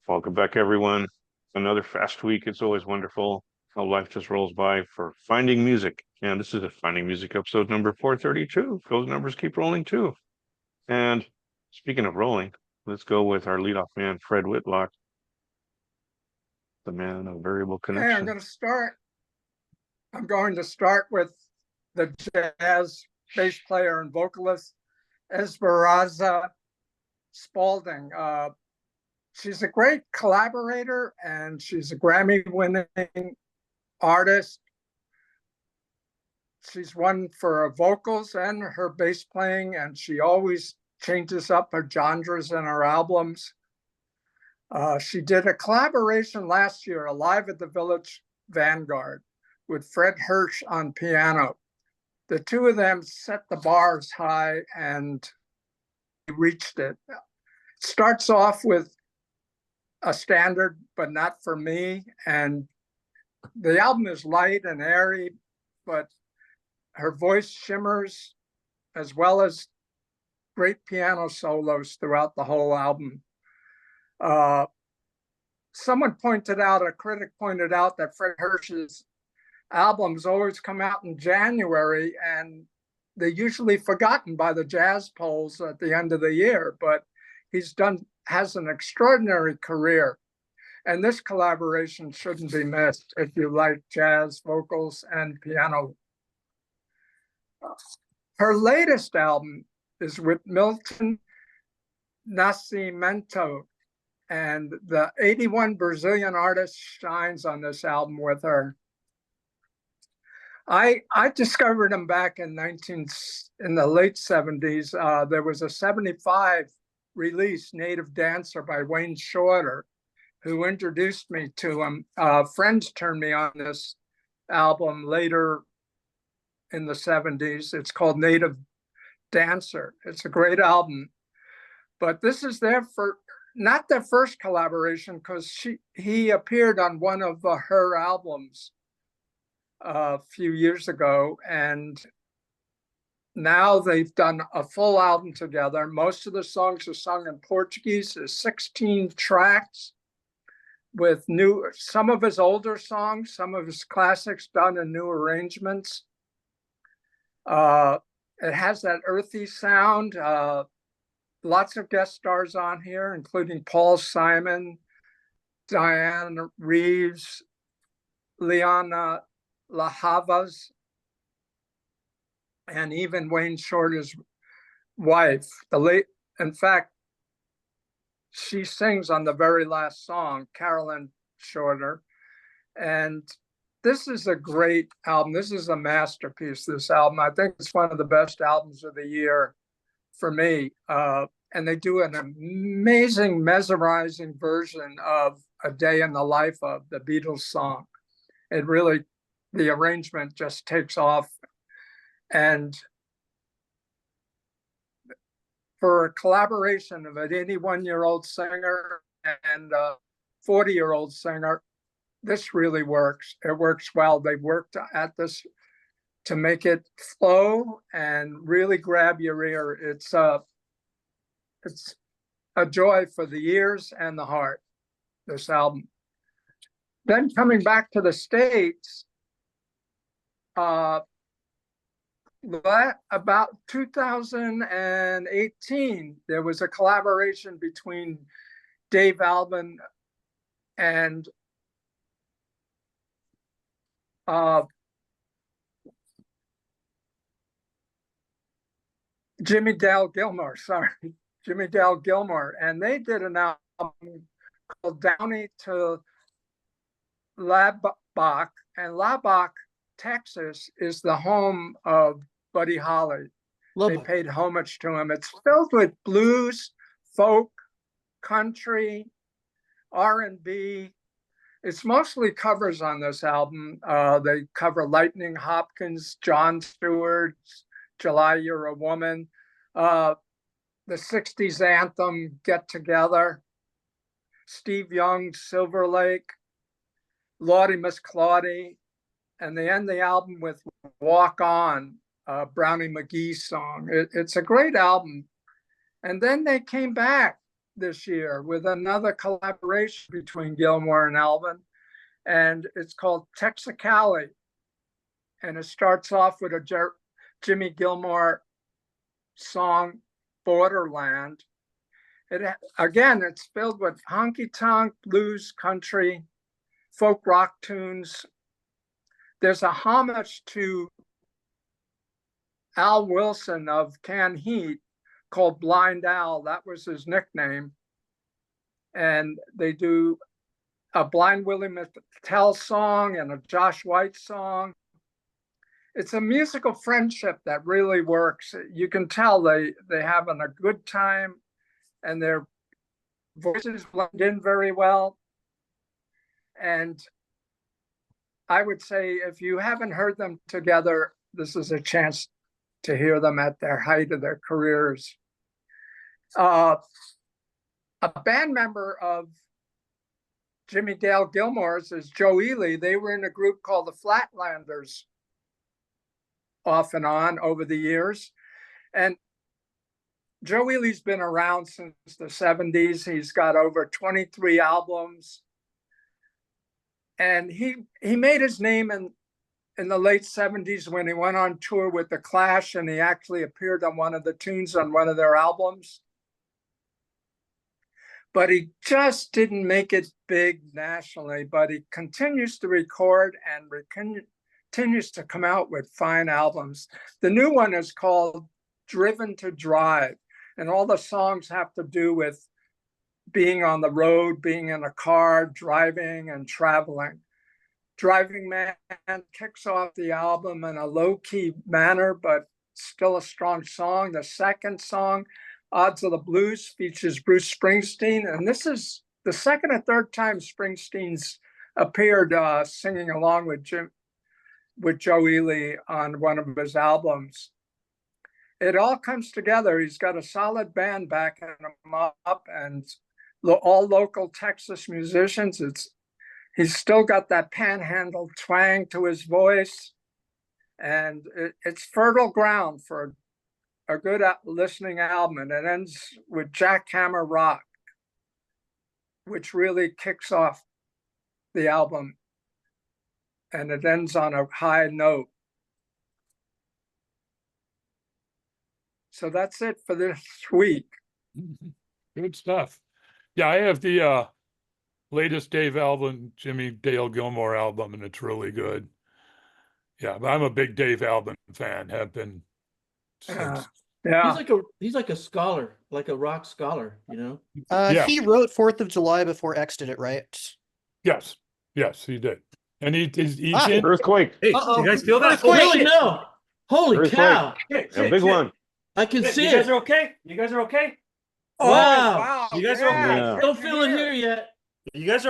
Welcome back, everyone. Another fast week. It's always wonderful how life just rolls by for finding music. And this is a Finding Music episode number 432. Those numbers keep rolling too. And speaking of rolling, let's go with our leadoff man, Fred Whitlock, the man of variable connection. Hey, I'm going to start with the jazz bass player and vocalist, ESPERANZA Spalding. She's a great collaborator and she's a Grammy-winning artist. She's won for her vocals and her bass playing, and she always changes up her genres in her albums. She did a collaboration last year, a Live at the Village Vanguard, with Fred Hirsch on piano. The two of them set the bars high and reached it. It starts off with a standard, but not for me. And the album is light and airy, but her voice shimmers, as well as great piano solos throughout the whole album. Someone pointed out, a critic pointed out, that Fred Hirsch's albums always come out in January, and they're usually forgotten by the jazz polls at the end of the year, but has an extraordinary career. And this collaboration shouldn't be missed if you like jazz, vocals, and piano. Her latest album is with MILTON Nascimento, and the 81 Brazilian artist shines on this album with her. I discovered him back in the late 70s. There was a 75 release, Native Dancer by Wayne Shorter, who introduced me to him. Friends turned me on this album later in the 70s. It's called Native Dancer. It's a great album. But this is not their first collaboration, because he appeared on one of her albums a few years ago, and now they've done a full album together. Most of the songs are sung in Portuguese. There's 16 tracks with some of his older songs, some of his classics done in new arrangements. It has that earthy sound. Lots of guest stars on here, including Paul Simon, Diane Reeves, Liana La Havas, and even Wayne Shorter's wife. In fact, she sings on the very last song, Carolyn Shorter. And this is a great album. This is a masterpiece, this album. I think it's one of the best albums of the year for me. And they do an amazing, mesmerizing version of A Day in the Life of, the Beatles song. It really, the arrangement just takes off. And for a collaboration of an 81-year-old singer and a 40-year-old singer, this really works. It works well. They worked at this to make it flow and really grab your ear. It's a joy for the ears and the heart, this album. Then coming back to the States, about 2018, there was a collaboration between Dave Alvin and Jimmy Dale Gilmore, and they did an album called Downey to Lubbock, and Lubbock, Texas is the home of Buddy Holly. They paid homage to him. It's filled with blues, folk, country, R&B. It's mostly covers on this album. They cover Lightning Hopkins, Jon Stewart, July You're a Woman, the 60s anthem, Get Together, Steve Young, Silver Lake, Lordy Miss Claudie, and they end the album with Walk On, Brownie McGee song. It's a great album. And then they came back this year with another collaboration between Gilmore and Alvin, and it's called Texicali. And it starts off with a Jimmy Gilmore song, Borderland. Again, it's filled with honky-tonk, blues, country, folk rock tunes. There's a homage to Al Wilson of Can Heat called Blind Al. That was his nickname. And they do a Blind Willie McTell song and a Josh White song. It's a musical friendship that really works. You can tell they having a good time and their voices blend in very well. And I would say if you haven't heard them together, this is a chance to hear them at their height of their careers. A band member of Jimmy Dale Gilmore's is Joe Ely. They were in a group called the Flatlanders off and on over the years. And Joe Ely's been around since the 70s. He's got over 23 albums. And he made his name in the late 70s when he went on tour with The Clash, and he actually appeared on one of the tunes on one of their albums. But he just didn't make it big nationally, but he continues to record and continues to come out with fine albums. The new one is called Driven to Drive, and all the songs have to do with being on the road, being in a car, driving and traveling. Driving Man kicks off the album in a low-key manner, but still a strong song. The second song, Odds of the Blues, features Bruce Springsteen, and this is the second or third time Springsteen's appeared singing along with Joe Ely on one of his albums. It all comes together. He's got a solid band backing him up, and all local Texas musicians. He's still got that panhandle twang to his voice, and it's fertile ground for a good listening album. And it ends with Jackhammer Rock, which really kicks off the album, and it ends on a high note. So that's it for this week. Good stuff. Yeah, I have the latest Dave Alvin, Jimmy Dale Gilmore album, and it's really good. Yeah, but I'm a big Dave Alvin fan, have been since. Yeah. He's like a scholar, like a rock scholar, you know? Yeah. He wrote 4th of July before X did it, right? Yes, he did. And he's in Earthquake. Hey, Uh-oh. you guys feel that? Oh, really? No. Holy Earthquake. cow. A big one. I can see You it. guys are okay? You guys are okay? Wow. You guys are okay? Yeah. Don't feel it here yet. You guys are